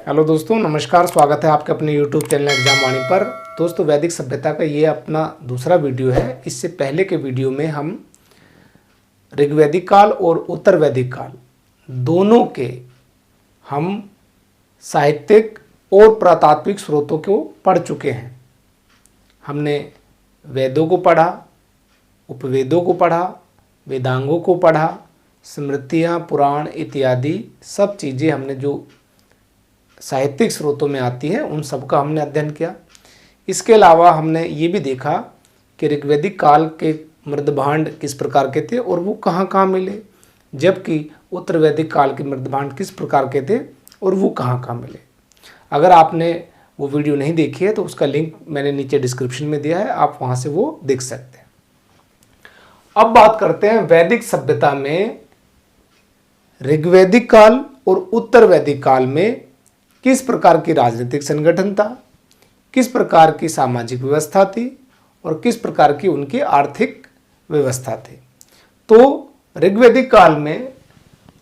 Hello दोस्तों, नमस्कार। स्वागत है आपके अपने YouTube चैनल एग्जाम वाणी पर। दोस्तों, वैदिक सभ्यता का ये अपना दूसरा वीडियो है। इससे पहले के वीडियो में हम ऋग्वैदिक काल और उत्तर वैदिक काल दोनों के हम साहित्यिक और पुरातात्विक स्रोतों को पढ़ चुके हैं। हमने वेदों को पढ़ा, उपवेदों को पढ़ा, वेदांगों को पढ़ा, स्मृतियाँ, पुराण इत्यादि सब चीज़ें हमने जो साहित्यिक स्रोतों में आती है उन सब का हमने अध्ययन किया। इसके अलावा हमने ये भी देखा कि ऋग्वैदिक काल के मृदभांड किस प्रकार के थे और वो कहाँ कहाँ मिले, जबकि उत्तर वैदिक काल के मृदभांड किस प्रकार के थे और वो कहाँ कहाँ मिले। अगर आपने वो वीडियो नहीं देखी है तो उसका लिंक मैंने नीचे डिस्क्रिप्शन में दिया है, आप वहाँ से वो देख सकते हैं। अब बात करते हैं वैदिक सभ्यता में ऋग्वैदिक काल और उत्तर वैदिक काल में किस प्रकार की राजनीतिक संगठन था, किस प्रकार की सामाजिक व्यवस्था थी और किस प्रकार की उनकी आर्थिक व्यवस्था थी। तो ऋग्वैदिक काल में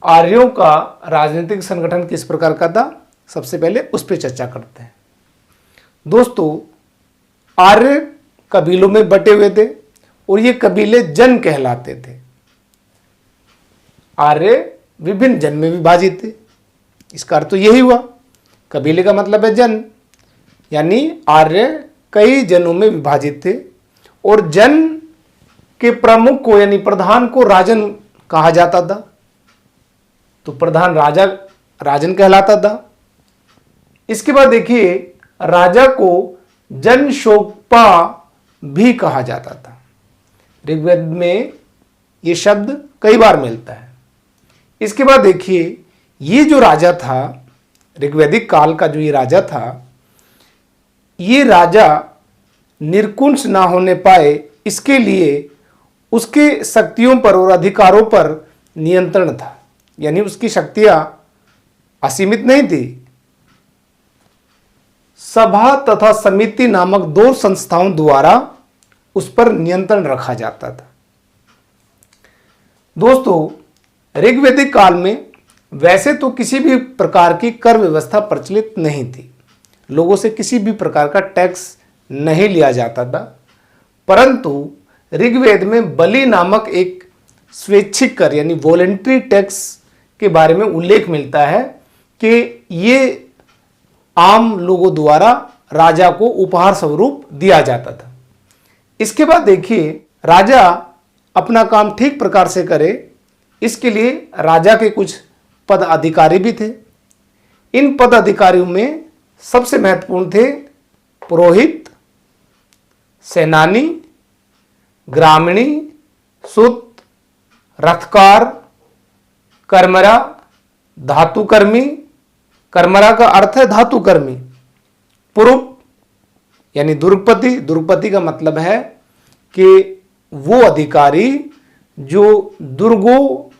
आर्यों का राजनीतिक संगठन किस प्रकार का था, सबसे पहले उस पर चर्चा करते हैं। दोस्तों, आर्य कबीलों में बटे हुए थे और ये कबीले जन कहलाते थे। आर्य विभिन्न जन में विभाजित थे। इसका अर्थ तो यही हुआ, कबीले का मतलब है जन, यानी आर्य कई जनों में विभाजित थे और जन के प्रमुख को यानी प्रधान को राजन कहा जाता था। तो प्रधान राजा राजन कहलाता था। इसके बाद देखिए, राजा को जन शोकपा भी कहा जाता था। ऋग्वेद में ये शब्द कई बार मिलता है। इसके बाद देखिए, ये जो राजा था, ऋग्वैदिक काल का जो ये राजा था, ये राजा निर्कुंश ना होने पाए, इसके लिए उसके शक्तियों पर और अधिकारों पर नियंत्रण था। यानी उसकी शक्तियां असीमित नहीं थी। सभा तथा समिति नामक दो संस्थाओं द्वारा उस पर नियंत्रण रखा जाता था। दोस्तों, ऋग्वैदिक काल में वैसे तो किसी भी प्रकार की कर व्यवस्था प्रचलित नहीं थी, लोगों से किसी भी प्रकार का टैक्स नहीं लिया जाता था, परंतु ऋग्वेद में बलि नामक एक स्वैच्छिक कर यानी वॉलेंट्री टैक्स के बारे में उल्लेख मिलता है कि ये आम लोगों द्वारा राजा को उपहार स्वरूप दिया जाता था। इसके बाद देखिए, राजा अपना काम ठीक प्रकार से करे, इसके लिए राजा के कुछ पद अधिकारी भी थे। इन पद अधिकारियों में सबसे महत्वपूर्ण थे पुरोहित, सेनानी, ग्रामणी, सूत, रथकार, कर्मरा, धातुकर्मी। कर्मरा का अर्थ है धातुकर्मी। पुरुप यानी दुर्गपति। दुर्गपति का मतलब है कि वो अधिकारी जो दुर्गों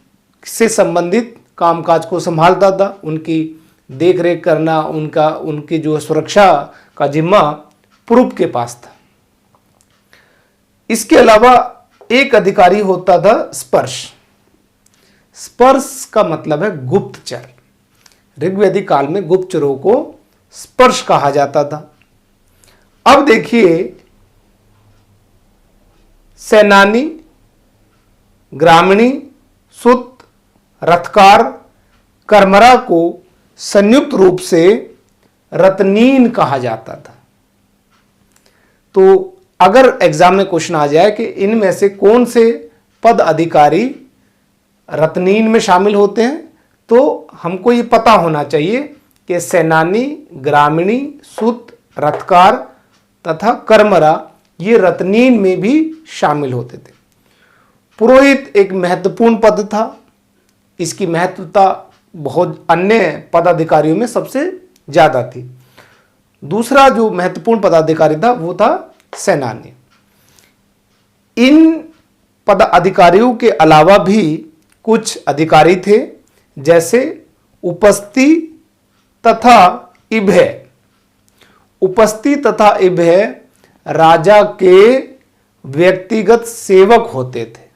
से संबंधित कामकाज को संभालता था, उनकी देखरेख करना, उनकी जो सुरक्षा का जिम्मा पुरुप के पास था। इसके अलावा एक अधिकारी होता था स्पर्श। स्पर्श का मतलब है गुप्तचर। ऋग्वैदिक काल में गुप्तचरों को स्पर्श कहा जाता था। अब देखिए, सेनानी, ग्रामणी, सूत, रथकार, कर्मरा को संयुक्त रूप से रत्नीन कहा जाता था। तो अगर एग्जाम में क्वेश्चन आ जाए कि इनमें से कौन से पद अधिकारी रत्नीन में शामिल होते हैं, तो हमको ये पता होना चाहिए कि सेनानी, ग्रामीणी, सूत, रथकार तथा कर्मरा ये रत्नीन में भी शामिल होते थे। पुरोहित एक महत्वपूर्ण पद था। इसकी महत्वता बहुत अन्य पदाधिकारियों में सबसे ज्यादा थी। दूसरा जो महत्वपूर्ण पदाधिकारी था वो था सेनानी। इन पदाधिकारियों के अलावा भी कुछ अधिकारी थे, जैसे उपस्थि तथा इभय। उपस्थि तथा इभय राजा के व्यक्तिगत सेवक होते थे।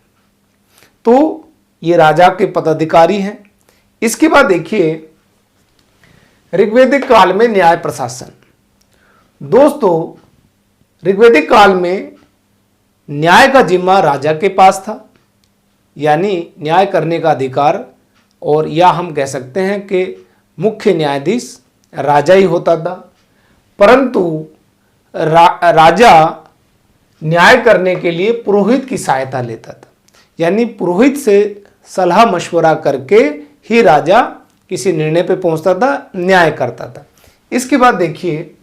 तो ये राजा के पदाधिकारी हैं। इसके बाद देखिए, ऋग्वैदिक काल में न्याय प्रशासन। दोस्तों, ऋग्वैदिक काल में न्याय का जिम्मा राजा के पास था, यानी न्याय करने का अधिकार, और या हम कह सकते हैं कि मुख्य न्यायाधीश राजा ही होता था। परंतु राजा न्याय करने के लिए पुरोहित की सहायता लेता था, यानी पुरोहित से सलाह मशवरा करके ही राजा किसी निर्णय पे पहुंचता था, न्याय करता था। इसके बाद देखिए,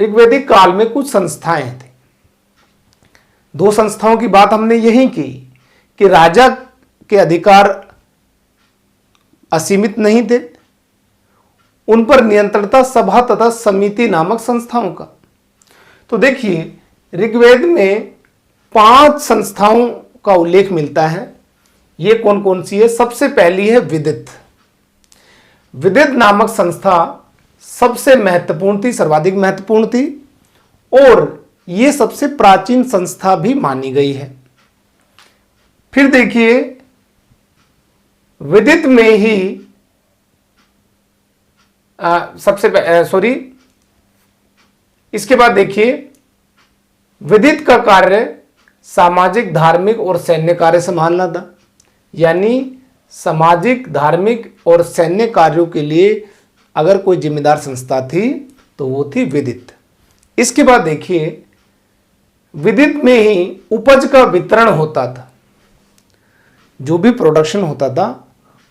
ऋग्वैदिक काल में कुछ संस्थाएं थी। दो संस्थाओं की बात हमने यही की कि राजा के अधिकार असीमित नहीं थे, उन पर नियंत्रण था सभा तथा समिति नामक संस्थाओं का। तो देखिए, ऋग्वेद में 5 संस्थाओं का उल्लेख मिलता है। ये कौन कौन सी है? सबसे पहली है विदित। विदित नामक संस्था सबसे महत्वपूर्ण थी, सर्वाधिक महत्वपूर्ण थी, और ये सबसे प्राचीन संस्था भी मानी गई है। फिर देखिए, विदित में ही इसके बाद देखिए, विदित का कार्य सामाजिक, धार्मिक और सैन्य कार्य संभालना था, यानी सामाजिक, धार्मिक और सैन्य कार्यों के लिए अगर कोई जिम्मेदार संस्था थी तो वो थी विदित। इसके बाद देखिए, विदित में ही उपज का वितरण होता था। जो भी प्रोडक्शन होता था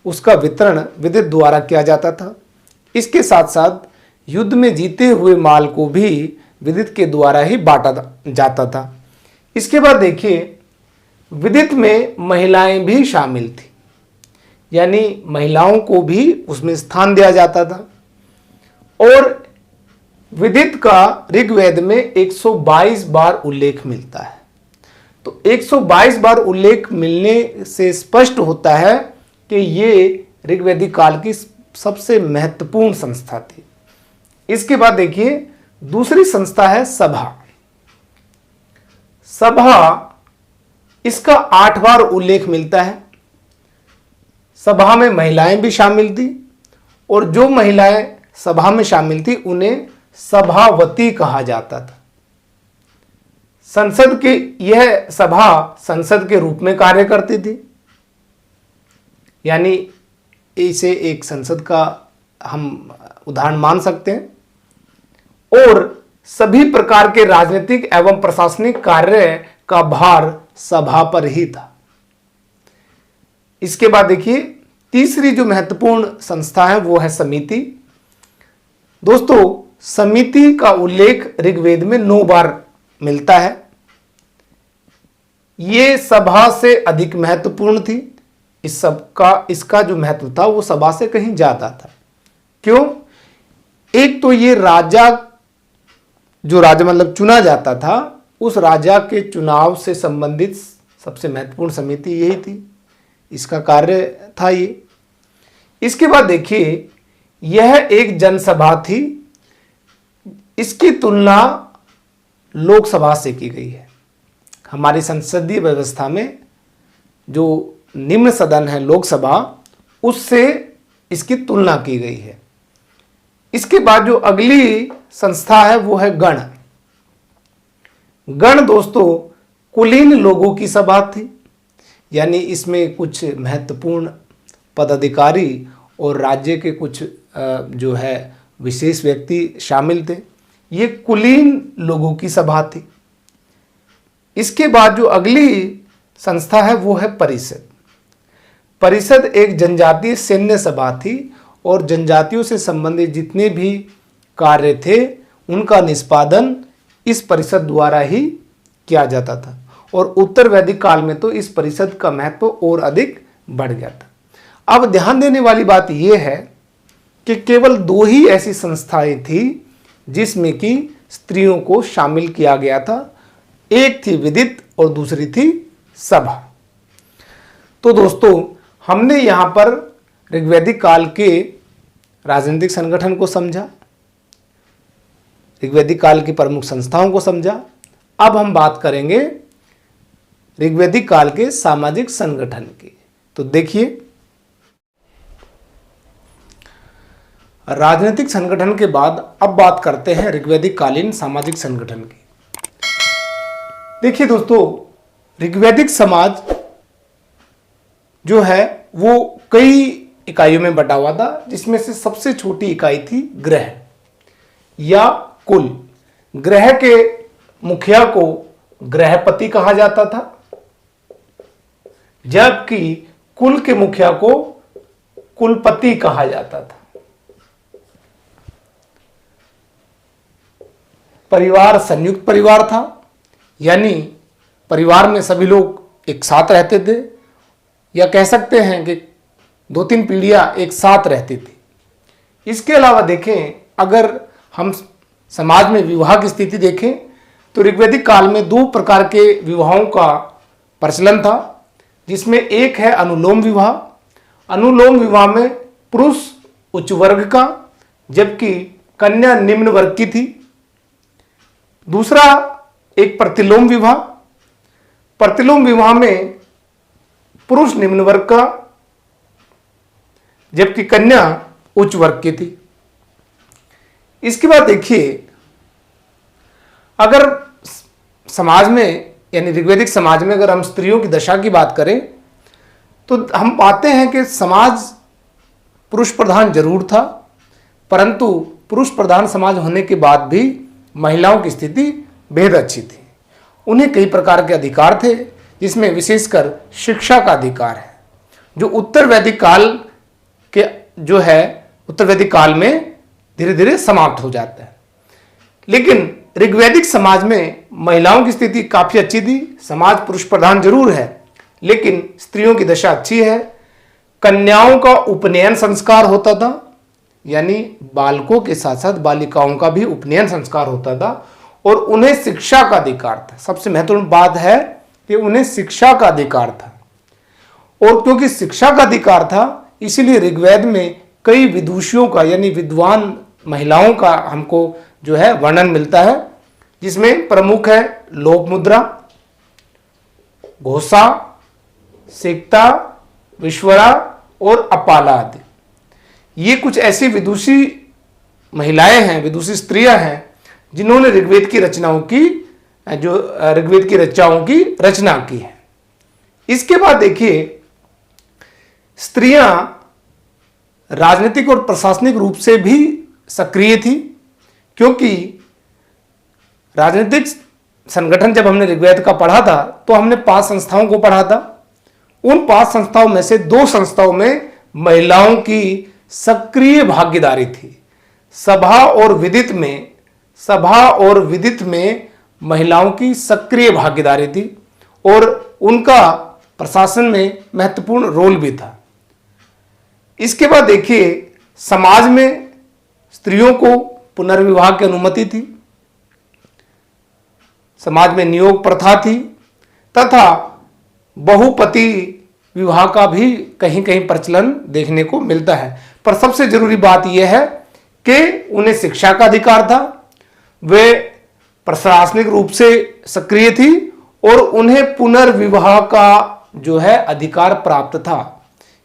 उसका वितरण विदित द्वारा किया जाता था। इसके साथ साथ युद्ध में जीते हुए माल को भी विदित के द्वारा ही बांटा जाता था। इसके बाद देखिए, विदित में महिलाएं भी शामिल थी, यानी महिलाओं को भी उसमें स्थान दिया जाता था। और विदित का ऋग्वेद में 122 बार उल्लेख मिलता है। तो 122 बार उल्लेख मिलने से स्पष्ट होता है कि ये ऋग्वैदिक काल की सबसे महत्वपूर्ण संस्था थी। इसके बाद देखिए, दूसरी संस्था है सभा। सभा, इसका 8 बार उल्लेख मिलता है। सभा में महिलाएं भी शामिल थी, और जो महिलाएं सभा में शामिल थी उन्हें सभावती कहा जाता था। संसद के यह सभा संसद के रूप में कार्य करती थी, यानी इसे एक संसद का हम उदाहरण मान सकते हैं, और सभी प्रकार के राजनीतिक एवं प्रशासनिक कार्य का भार सभा पर ही था। इसके बाद देखिए, तीसरी जो महत्वपूर्ण संस्था है वो है समिति। दोस्तों, समिति का उल्लेख ऋग्वेद में 9 बार मिलता है। ये सभा से अधिक महत्वपूर्ण थी। इसका जो महत्व था वो सभा से कहीं ज्यादा था। क्यों? एक तो ये राजा मतलब चुना जाता था, उस राजा के चुनाव से संबंधित सबसे महत्वपूर्ण समिति यही थी, इसका कार्य था ये। इसके बाद देखिए, यह एक जनसभा थी। इसकी तुलना लोकसभा से की गई है। हमारी संसदीय व्यवस्था में जो निम्न सदन है लोकसभा, उससे इसकी तुलना की गई है। इसके बाद जो अगली संस्था है वो है गण। गण दोस्तों कुलीन लोगों की सभा थी, यानी इसमें कुछ महत्वपूर्ण पदाधिकारी और राज्य के कुछ जो है विशेष व्यक्ति शामिल थे। ये कुलीन लोगों की सभा थी। इसके बाद जो अगली संस्था है वो है परिषद। परिषद एक जनजातीय सैन्य सभा थी, और जनजातियों से संबंधित जितने भी कार्य थे उनका निष्पादन इस परिषद द्वारा ही किया जाता था। और उत्तर वैदिक काल में तो इस परिषद का महत्व और अधिक बढ़ गया था। अब ध्यान देने वाली बात यह है कि केवल 2 ही ऐसी संस्थाएं थी जिसमें कि स्त्रियों को शामिल किया गया था। एक थी विदित और दूसरी थी सभा। तो दोस्तों, हमने यहां पर ऋग्वैदिक काल के राजनीतिक संगठन को समझा, ऋग्वैदिक काल की प्रमुख संस्थाओं को समझा। अब हम बात करेंगे ऋग्वैदिक काल के सामाजिक संगठन की। तो देखिए, राजनीतिक संगठन के बाद अब बात करते हैं ऋग्वैदिक कालीन सामाजिक संगठन की। देखिए दोस्तों, ऋग्वैदिक समाज जो है वो कई इकाइयों में बटा हुआ था, जिसमें से सबसे छोटी इकाई थी ग्रह या कुल। ग्रह के मुखिया को ग्रहपति कहा जाता था, जबकि कुल के मुखिया को कुलपति कहा जाता था। परिवार संयुक्त परिवार था, यानी परिवार में सभी लोग एक साथ रहते थे, या कह सकते हैं कि 2-3 पीढ़ियां एक साथ रहती थी। इसके अलावा देखें, अगर हम समाज में विवाह की स्थिति देखें तो ऋग्वैदिक काल में 2 प्रकार के विवाहों का प्रचलन था, जिसमें एक है अनुलोम विवाह। अनुलोम विवाह में पुरुष उच्च वर्ग का जबकि कन्या निम्न वर्ग की थी। दूसरा एक प्रतिलोम विवाह। प्रतिलोम विवाह में पुरुष निम्न वर्ग का जबकि कन्या उच्च वर्ग की थी। इसके बाद देखिए, अगर समाज में यानी ऋग्वैदिक समाज में अगर हम स्त्रियों की दशा की बात करें तो हम पाते हैं कि समाज पुरुष प्रधान जरूर था, परंतु पुरुष प्रधान समाज होने के बाद भी महिलाओं की स्थिति बेहद अच्छी थी। उन्हें कई प्रकार के अधिकार थे, जिसमें विशेषकर शिक्षा का अधिकार है, जो उत्तर वैदिक काल के जो है उत्तर वैदिक काल में धीरे धीरे समाप्त हो जाता है। लेकिन ऋग्वैदिक समाज में महिलाओं की स्थिति काफी अच्छी थी। समाज पुरुष प्रधान जरूर है, लेकिन स्त्रियों की दशा अच्छी है। कन्याओं का उपनयन संस्कार होता था, यानी बालकों के साथ साथ बालिकाओं का भी उपनयन संस्कार होता था, और उन्हें शिक्षा का अधिकार था। सबसे महत्वपूर्ण बात है कि उन्हें शिक्षा का अधिकार था, और क्योंकि शिक्षा का अधिकार था इसीलिए ऋग्वेद में कई विदुषियों का यानी विद्वान महिलाओं का हमको जो है वर्णन मिलता है, जिसमें प्रमुख है लोपमुद्रा, घोषा, सिक्ता, विश्वरा और अपाला आदि। ये कुछ ऐसी विदुषी महिलाएं हैं, विदुषी स्त्रियां हैं, जिन्होंने ऋग्वेद की रचनाओं की रचना की है। इसके बाद देखिए, स्त्रियां राजनीतिक और प्रशासनिक रूप से भी सक्रिय थी, क्योंकि राजनीतिक संगठन जब हमने ऋग्वेद का पढ़ा था तो हमने 5 संस्थाओं को पढ़ा था। उन 5 संस्थाओं में से 2 संस्थाओं में महिलाओं की सक्रिय भागीदारी थी। सभा और विदित में महिलाओं की सक्रिय भागीदारी थी, और उनका प्रशासन में महत्वपूर्ण रोल भी था। इसके बाद देखिए, समाज में स्त्रियों को पुनर्विवाह की अनुमति थी, समाज में नियोग प्रथा थी, तथा बहुपति विवाह का भी कहीं कहीं प्रचलन देखने को मिलता है। पर सबसे जरूरी बात यह है कि उन्हें शिक्षा का अधिकार था, वे प्रशासनिक रूप से सक्रिय थी, और उन्हें पुनर्विवाह का जो है अधिकार प्राप्त था,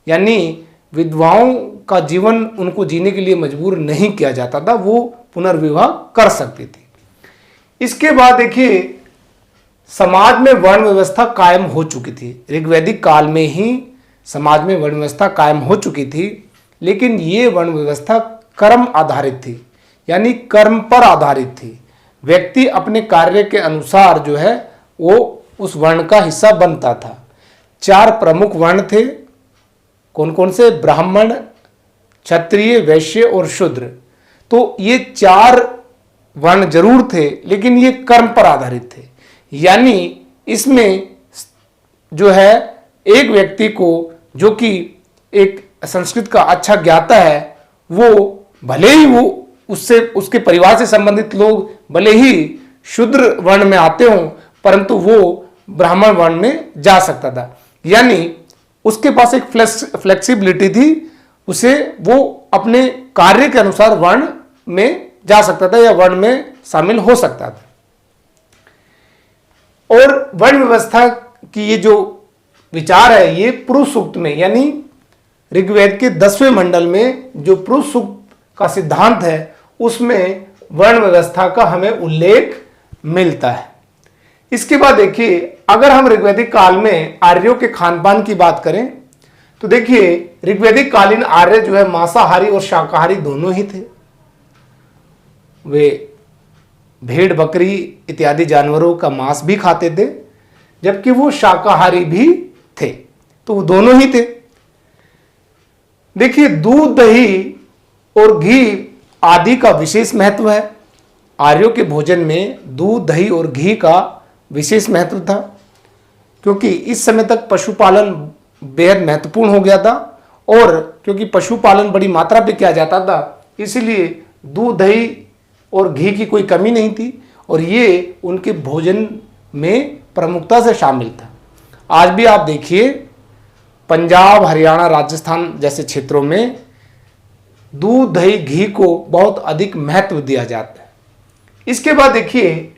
यानी विधवाओं का जीवन उनको जीने के लिए मजबूर नहीं किया जाता था, वो पुनर्विवाह कर सकती थी। इसके बाद देखिए, समाज में वर्ण व्यवस्था कायम हो चुकी थी। ऋग्वैदिक काल में ही समाज में वर्ण व्यवस्था कायम हो चुकी थी, लेकिन ये वर्ण व्यवस्था कर्म आधारित थी, यानी कर्म पर आधारित थी। व्यक्ति अपने कार्य के अनुसार जो है वो उस वर्ण का हिस्सा बनता था। 4 प्रमुख वर्ण थे। कौन कौन से? ब्राह्मण, क्षत्रिय, वैश्य और शूद्र। तो ये 4 वर्ण जरूर थे, लेकिन ये कर्म पर आधारित थे, यानी इसमें जो है एक व्यक्ति को जो कि एक संस्कृत का अच्छा ज्ञाता है, वो भले ही वो उसके परिवार से संबंधित लोग भले ही शूद्र वर्ण में आते हों, परंतु वो ब्राह्मण वर्ण में जा सकता था, यानी उसके पास एक फ्लेक्सिबिलिटी थी, उसे वो अपने कार्य के अनुसार वर्ण में जा सकता था या वर्ण में शामिल हो सकता था। और वर्ण व्यवस्था की ये जो विचार है, ये पुरुष सूक्त में, यानी ऋग्वेद के 10वें मंडल में जो पुरुष सूक्त का सिद्धांत है उसमें वर्ण व्यवस्था का हमें उल्लेख मिलता है। इसके बाद देखिए, अगर हम ऋग्वैदिक काल में आर्यों के खान पान की बात करें तो देखिए, ऋग्वैदिक कालीन आर्य जो है मांसाहारी और शाकाहारी दोनों ही थे। वे भेड़ बकरी इत्यादि जानवरों का मांस भी खाते थे, जबकि वो शाकाहारी भी थे, तो वो दोनों ही थे। देखिए, दूध दही और घी आदि का विशेष महत्व है। आर्यों के भोजन में दूध दही और घी का विशेष महत्व था, क्योंकि इस समय तक पशुपालन बेहद महत्वपूर्ण हो गया था, और क्योंकि पशुपालन बड़ी मात्रा पे किया जाता था, इसलिए दूध दही और घी की कोई कमी नहीं थी, और ये उनके भोजन में प्रमुखता से शामिल था। आज भी आप देखिए, पंजाब हरियाणा राजस्थान जैसे क्षेत्रों में दूध दही घी को बहुत अधिक महत्व दिया जाता है। इसके बाद देखिए,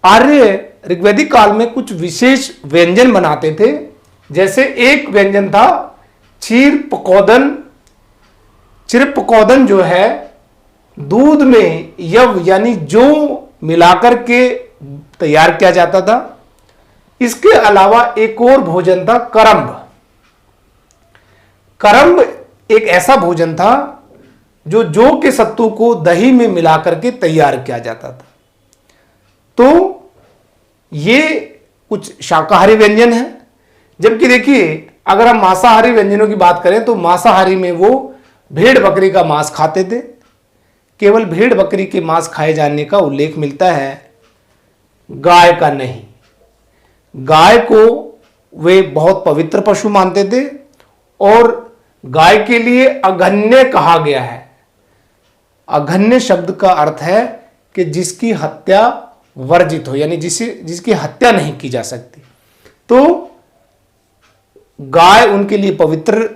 आर्य ऋग्वैदिक काल में कुछ विशेष व्यंजन बनाते थे। जैसे एक व्यंजन था क्षीर पकौदन। क्षीर पकौदन जो है दूध में यव यानी जौ मिलाकर के तैयार किया जाता था। इसके अलावा एक और भोजन था करम्ब। करम्ब एक ऐसा भोजन था जो जौ के सत्तू को दही में मिलाकर के तैयार किया जाता था। तो ये कुछ शाकाहारी व्यंजन है। जबकि देखिए, अगर हम मांसाहारी व्यंजनों की बात करें तो मांसाहारी में वो भेड़ बकरी का मांस खाते थे। केवल भेड़ बकरी के मांस खाए जाने का उल्लेख मिलता है, गाय का नहीं। गाय को वे बहुत पवित्र पशु मानते थे, और गाय के लिए अघन्य कहा गया है। अघन्य शब्द का अर्थ है कि जिसकी हत्या वर्जित हो, यानी जिसकी हत्या नहीं की जा सकती। तो गाय उनके लिए पवित्र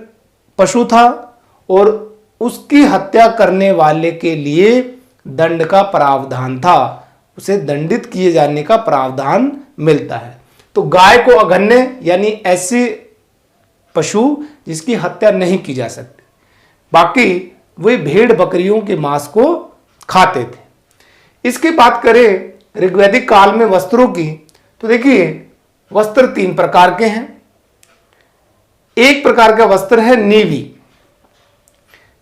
पशु था, और उसकी हत्या करने वाले के लिए दंड का प्रावधान था, उसे दंडित किए जाने का प्रावधान मिलता है। तो गाय को अघन्य यानी ऐसे पशु जिसकी हत्या नहीं की जा सकती। बाकी वे भेड़ बकरियों के मांस को खाते थे। इसकी बात करें ऋग्वैदिक काल में वस्त्रों की, तो देखिए, वस्त्र 3 प्रकार के हैं। एक प्रकार का वस्त्र है नीवी।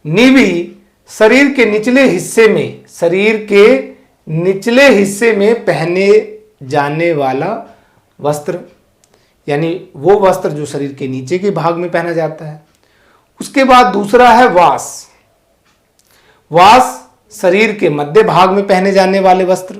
नीवी शरीर के निचले हिस्से में पहने जाने वाला वस्त्र, यानी वो वस्त्र जो शरीर के नीचे के भाग में पहना जाता है। उसके बाद दूसरा है वास। वास शरीर के मध्य भाग में पहने जाने वाले वस्त्र।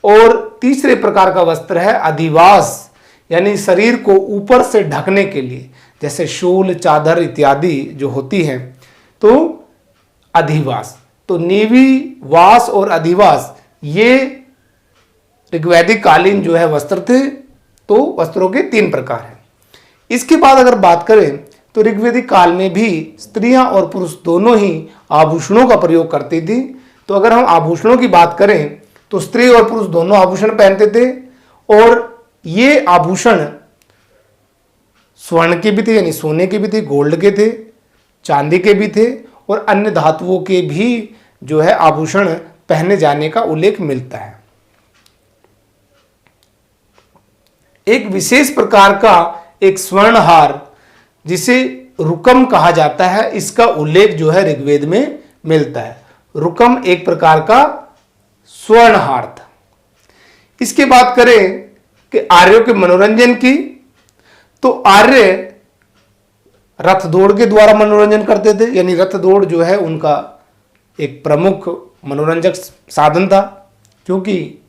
और तीसरे प्रकार का वस्त्र है अधिवास, यानी शरीर को ऊपर से ढकने के लिए, जैसे शूल चादर इत्यादि जो होती हैं, तो अधिवास। तो नीवी, वास और अधिवास ये ऋग्वैदिक कालीन जो है वस्त्र थे। तो वस्त्रों के 3 प्रकार हैं। इसके बाद अगर बात करें तो ऋग्वैदिक काल में भी स्त्रियां और पुरुष दोनों ही आभूषणों का प्रयोग करती थी। तो अगर हम आभूषणों की बात करें तो स्त्री और पुरुष दोनों आभूषण पहनते थे, और ये आभूषण स्वर्ण के भी थे, यानी सोने के भी थे, गोल्ड के थे, चांदी के भी थे, और अन्य धातुओं के भी जो है आभूषण पहने जाने का उल्लेख मिलता है। एक विशेष प्रकार का एक स्वर्ण हार जिसे रुकम कहा जाता है, इसका उल्लेख जो है ऋग्वेद में मिलता है। रुकम एक प्रकार का स्वर्ण हार था। इसके बात करें कि आर्यों के मनोरंजन की, तो आर्य रथ दौड़ के द्वारा मनोरंजन करते थे। यानी रथ दौड़ जो है उनका एक प्रमुख मनोरंजक साधन था, क्योंकि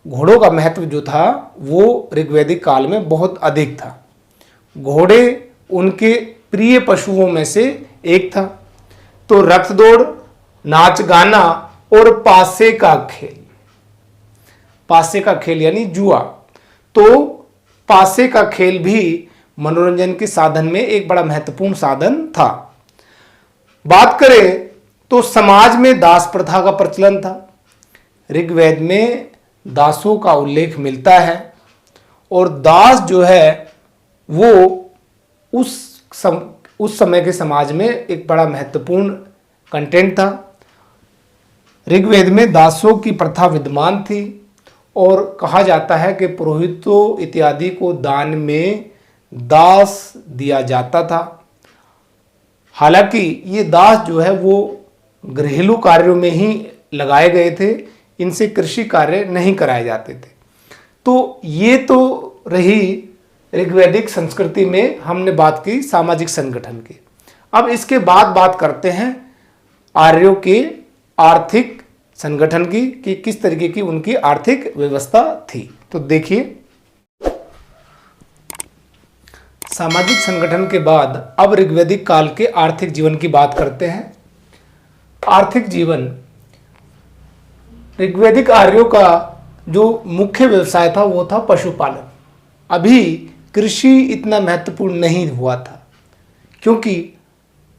घोड़ों का महत्व जो था वो ऋग्वैदिक काल में बहुत अधिक था। घोड़े उनके प्रिय पशुओं में से एक था। तो रथ दौड़, नाच गाना और पासे का खेल यानी जुआ, तो पासे का खेल भी मनोरंजन के साधन में एक बड़ा महत्वपूर्ण साधन था। बात करें तो समाज में दास प्रथा का प्रचलन था। ऋग्वेद में दासों का उल्लेख मिलता है, और दास जो है वो उस समय के समाज में एक बड़ा महत्वपूर्ण कंटेंट था। ऋग्वेद में दासों की प्रथा विद्यमान थी और कहा जाता है कि पुरोहितों इत्यादि को दान में दास दिया जाता था। हालांकि ये दास जो है वो घरेलू कार्यों में ही लगाए गए थे, इनसे कृषि कार्य नहीं कराए जाते थे। तो ये तो रही ऋग्वैदिक संस्कृति में हमने बात की सामाजिक संगठन की। अब इसके बाद बात करते हैं आर्यों के आर्थिक संगठन की कि किस तरीके की उनकी आर्थिक व्यवस्था थी। तो देखिए, सामाजिक संगठन के बाद अब ऋग्वैदिक काल के आर्थिक जीवन की बात करते हैं। आर्थिक जीवन, ऋग्वैदिक आर्यों का जो मुख्य व्यवसाय था वो था पशुपालन। अभी कृषि इतना महत्वपूर्ण नहीं हुआ था, क्योंकि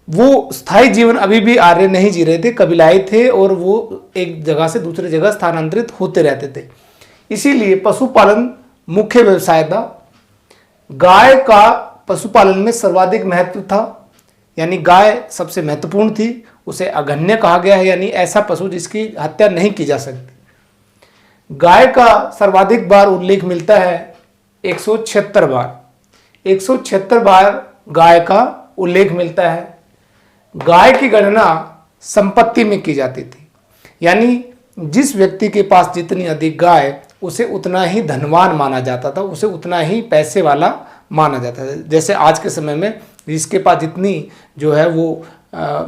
वो स्थायी जीवन अभी भी आर्य नहीं जी रहे थे, कबीलाई थे और वो एक जगह से दूसरी जगह स्थानांतरित होते रहते थे। इसीलिए पशुपालन मुख्य व्यवसाय था। गाय का पशुपालन में सर्वाधिक महत्व था, यानी गाय सबसे महत्वपूर्ण थी। उसे अगण्य कहा गया है, यानी ऐसा पशु जिसकी हत्या नहीं की जा सकती। गाय का सर्वाधिक बार उल्लेख मिलता है 176 बार। 176 बार गाय का उल्लेख मिलता है। गाय की गणना संपत्ति में की जाती थी, यानी जिस व्यक्ति के पास जितनी अधिक गाय, उसे उतना ही धनवान माना जाता था, उसे उतना ही पैसे वाला माना जाता था। जैसे आज के समय में जिसके पास जितनी जो है वो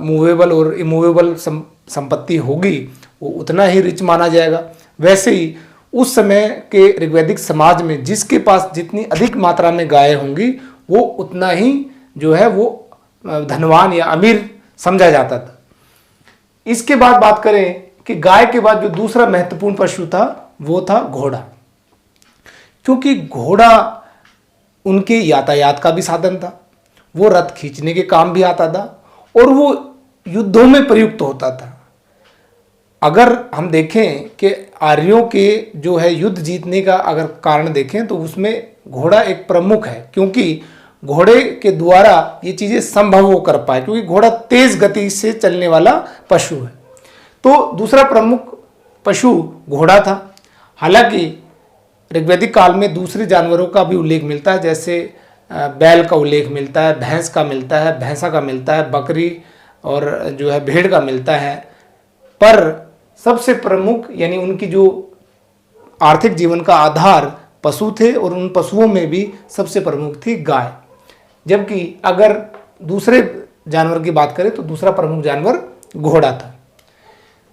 मूवेबल और इमूवेबल संपत्ति होगी, वो उतना ही रिच माना जाएगा। वैसे ही उस समय के ऋग्वैदिक समाज में जिसके पास जितनी अधिक मात्रा में गायें होंगी, वो उतना ही जो है वो धनवान या अमीर समझा जाता था। इसके बाद बात करें कि गाय के बाद जो दूसरा महत्वपूर्ण पशु था वो था घोड़ा, क्योंकि घोड़ा उनके यातायात का भी साधन था। वो रथ खींचने के काम भी आता था और वो युद्धों में प्रयुक्त होता था। अगर हम देखें कि आर्यों के जो है युद्ध जीतने का अगर कारण देखें तो उसमें घोड़ा एक प्रमुख है, क्योंकि घोड़े के द्वारा ये चीज़ें संभव हो कर पाए, क्योंकि घोड़ा तेज गति से चलने वाला पशु है। तो दूसरा प्रमुख पशु घोड़ा था। हालांकि ऋग्वैदिक काल में दूसरे जानवरों का भी उल्लेख मिलता है, जैसे बैल का उल्लेख मिलता है, भैंस का मिलता है, भैंसा का मिलता है, बकरी और जो है भेड़ का मिलता है। पर सबसे प्रमुख यानी उनकी जो आर्थिक जीवन का आधार पशु थे, और उन पशुओं में भी सबसे प्रमुख थी गाय। जबकि अगर दूसरे जानवर की बात करें तो दूसरा प्रमुख जानवर घोड़ा था।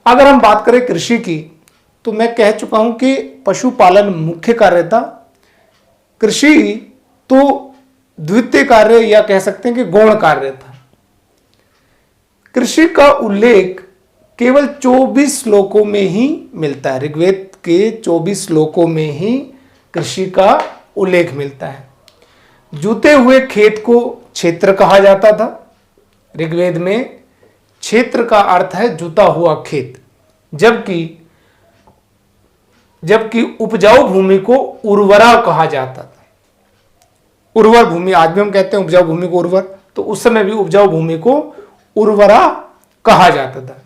अगर हम बात करें कृषि की, तो मैं कह चुका हूं कि पशुपालन मुख्य कार्य था। कृषि तो द्वितीय कार्य या कह सकते हैं कि गौण कार्य था। कृषि का उल्लेख केवल 24 श्लोकों में ही मिलता है। ऋग्वेद के 24 श्लोकों में ही कृषि का उल्लेख मिलता है। जुते हुए खेत को क्षेत्र कहा जाता था। ऋग्वेद में क्षेत्र का अर्थ है जुता हुआ खेत, जबकि उपजाऊ भूमि को उर्वरा कहा जाता था। उर्वर भूमि, आज भी हम कहते हैं उपजाऊ भूमि को उर्वर, तो उस समय भी उपजाऊ भूमि को उर्वरा कहा जाता था।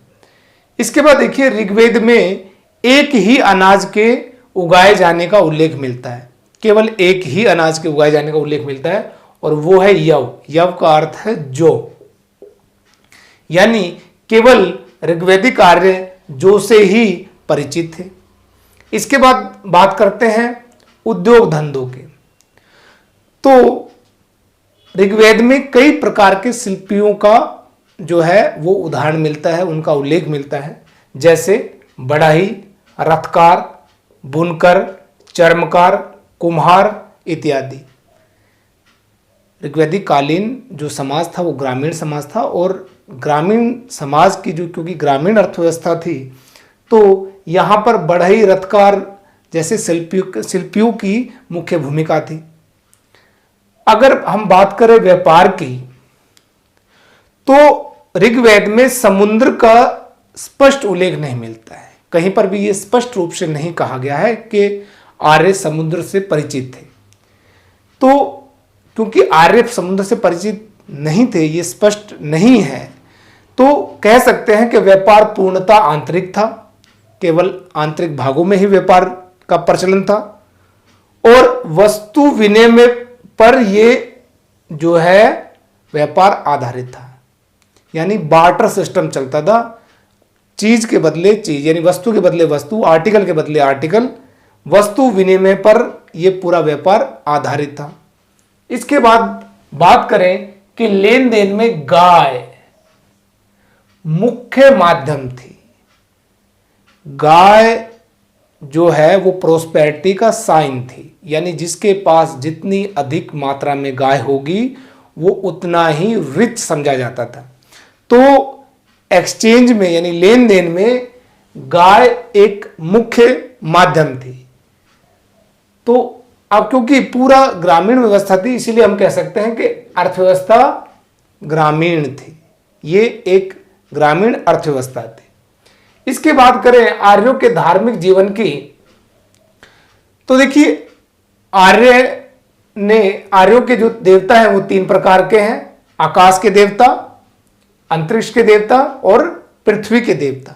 इसके बाद देखिए, ऋग्वेद में एक ही अनाज के उगाए जाने का उल्लेख मिलता है। केवल एक ही अनाज के उगाए जाने का उल्लेख मिलता है, और वो है यव। यव का अर्थ है जौ, यानी केवल ऋग्वैदिक आर्य जौ से ही परिचित थे। इसके बाद बात करते हैं उद्योग धंधों के। तो ऋग्वेद में कई प्रकार के शिल्पियों का जो है वो उदाहरण मिलता है, उनका उल्लेख मिलता है, जैसे बढ़ई, रथकार, बुनकर, चर्मकार, कुम्हार इत्यादि। ऋग्वैदिक कालीन जो समाज था वो ग्रामीण समाज था, और ग्रामीण समाज की जो क्योंकि ग्रामीण अर्थव्यवस्था थी, तो यहाँ पर बढ़ई, रथकार जैसे शिल्पियों की मुख्य भूमिका थी। अगर हम बात करें व्यापार की, तो ऋग्वेद में समुद्र का स्पष्ट उल्लेख नहीं मिलता है। कहीं पर भी ये स्पष्ट रूप से नहीं कहा गया है कि आर्य समुद्र से परिचित थे। तो क्योंकि आर्य समुद्र से परिचित नहीं थे, ये स्पष्ट नहीं है, तो कह सकते हैं कि व्यापार पूर्णतः आंतरिक था, केवल आंतरिक भागों में ही व्यापार का प्रचलन था, और वस्तु विनिमय पर ये जो है व्यापार आधारित था, यानी बार्टर सिस्टम चलता था। चीज के बदले चीज, यानी वस्तु के बदले वस्तु, आर्टिकल के बदले आर्टिकल, वस्तु विनिमय पर यह पूरा व्यापार आधारित था। इसके बाद बात करें कि लेन देन में गाय मुख्य माध्यम थी। गाय जो है वो प्रोस्पेरिटी का साइन थी, यानी जिसके पास जितनी अधिक मात्रा में गाय होगी वो उतना ही रिच समझा जाता था। तो एक्सचेंज में यानी लेन देन में गाय एक मुख्य माध्यम थी। तो अब क्योंकि पूरा ग्रामीण व्यवस्था थी, इसीलिए हम कह सकते हैं कि अर्थव्यवस्था ग्रामीण थी, ये एक ग्रामीण अर्थव्यवस्था थी। इसके बाद करें आर्यों के धार्मिक जीवन की, तो देखिए आर्यों के जो देवता हैं वो 3 प्रकार के हैं। आकाश के देवता, अंतरिक्ष के देवता और पृथ्वी के देवता।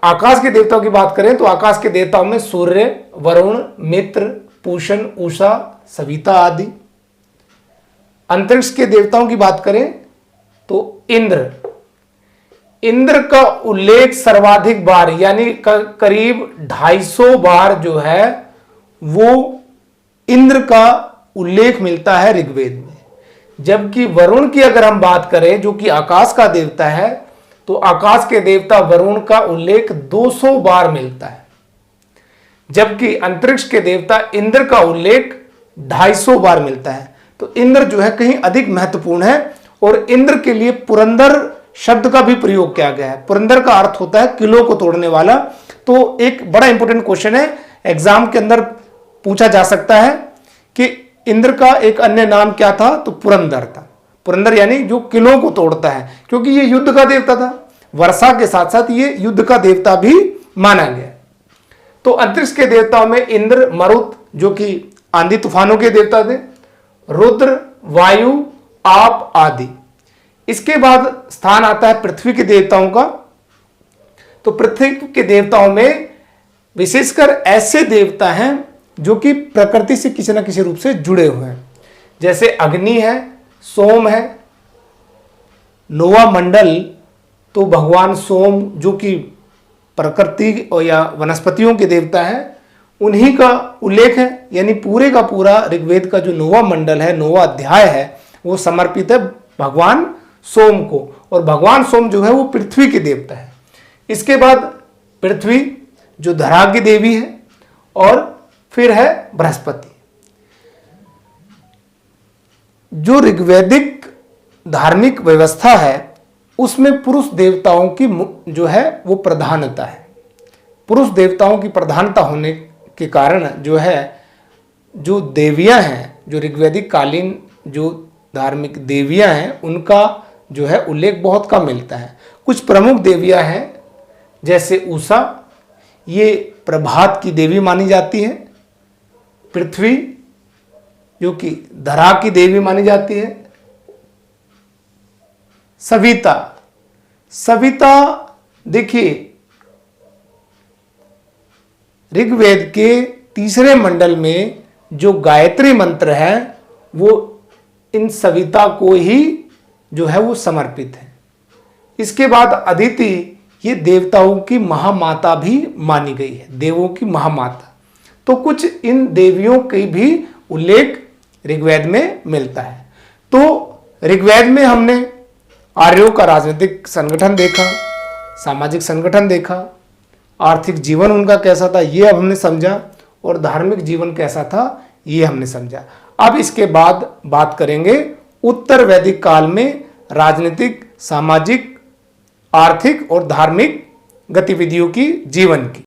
आकाश के देवताओं की बात करें तो आकाश के देवताओं में सूर्य, वरुण, मित्र, पूषण, उषा, सविता आदि। अंतरिक्ष के देवताओं की बात करें तो इंद्र का उल्लेख सर्वाधिक बार, यानी करीब 250 बार जो है वो इंद्र का उल्लेख मिलता है ऋग्वेद में। जबकि वरुण की अगर हम बात करें, जो कि आकाश का देवता है, तो आकाश के देवता वरुण का उल्लेख 200 बार मिलता है। जबकि अंतरिक्ष के देवता इंद्र का उल्लेख 250 बार मिलता है। तो इंद्र जो है कहीं अधिक महत्वपूर्ण है, और इंद्र के लिए पुरंदर शब्द का भी प्रयोग किया गया है। पुरंदर का अर्थ होता है किलो को तोड़ने वाला। तो एक बड़ा इंपॉर्टेंट क्वेश्चन है, एग्जाम के अंदर पूछा जा सकता है कि इंद्र का एक अन्य नाम क्या था, तो पुरंदर था। पुरंदर यानी जो किलों को तोड़ता है, क्योंकि ये युद्ध का देवता था। वर्षा के साथ साथ ये युद्ध का देवता भी माना गया। तो अंतरिक्ष के देवताओं में इंद्र, मरुत जो कि आंधी तूफानों के देवता थे, रुद्र, वायु, आप आदि। इसके बाद स्थान आता है पृथ्वी के देवताओं का। तो पृथ्वी के देवताओं में विशेषकर ऐसे देवता हैं जो कि प्रकृति से किसी न किसी रूप से जुड़े हुए हैं, जैसे अग्नि है, सोम है, नोवा मंडल। तो भगवान सोम जो कि प्रकृति और या वनस्पतियों के देवता है, उन्हीं का उल्लेख है। यानी पूरे का पूरा ऋग्वेद का जो नोवा मंडल है, नोवा अध्याय है, वो समर्पित है भगवान सोम को। और भगवान सोम जो है वो पृथ्वी के देवता है। इसके बाद पृथ्वी जो धरा की देवी है, और फिर है बृहस्पति। जो ऋग्वैदिक धार्मिक व्यवस्था है उसमें पुरुष देवताओं की जो है वो प्रधानता है। पुरुष देवताओं की प्रधानता होने के कारण जो है, जो देवियां हैं, जो ऋग्वैदिक कालीन जो धार्मिक देवियां हैं, उनका जो है उल्लेख बहुत कम मिलता है। कुछ प्रमुख देवियां हैं, जैसे उषा, ये प्रभात की देवी मानी जाती है। पृथ्वी जो कि धरा की देवी मानी जाती है। सविता देखिए ऋग्वेद के 3रे मंडल में जो गायत्री मंत्र है वो इन सविता को ही जो है वो समर्पित है। इसके बाद अदिति, ये देवताओं की महामाता भी मानी गई है, देवों की महामाता। तो कुछ इन देवियों की भी उल्लेख ऋग्वेद में मिलता है। तो ऋग्वेद में हमने आर्यों का राजनीतिक संगठन देखा, सामाजिक संगठन देखा, आर्थिक जीवन उनका कैसा था ये अब हमने समझा, और धार्मिक जीवन कैसा था ये हमने समझा। अब इसके बाद बात करेंगे उत्तर वैदिक काल में राजनीतिक, सामाजिक, आर्थिक और धार्मिक गतिविधियों की जीवन की।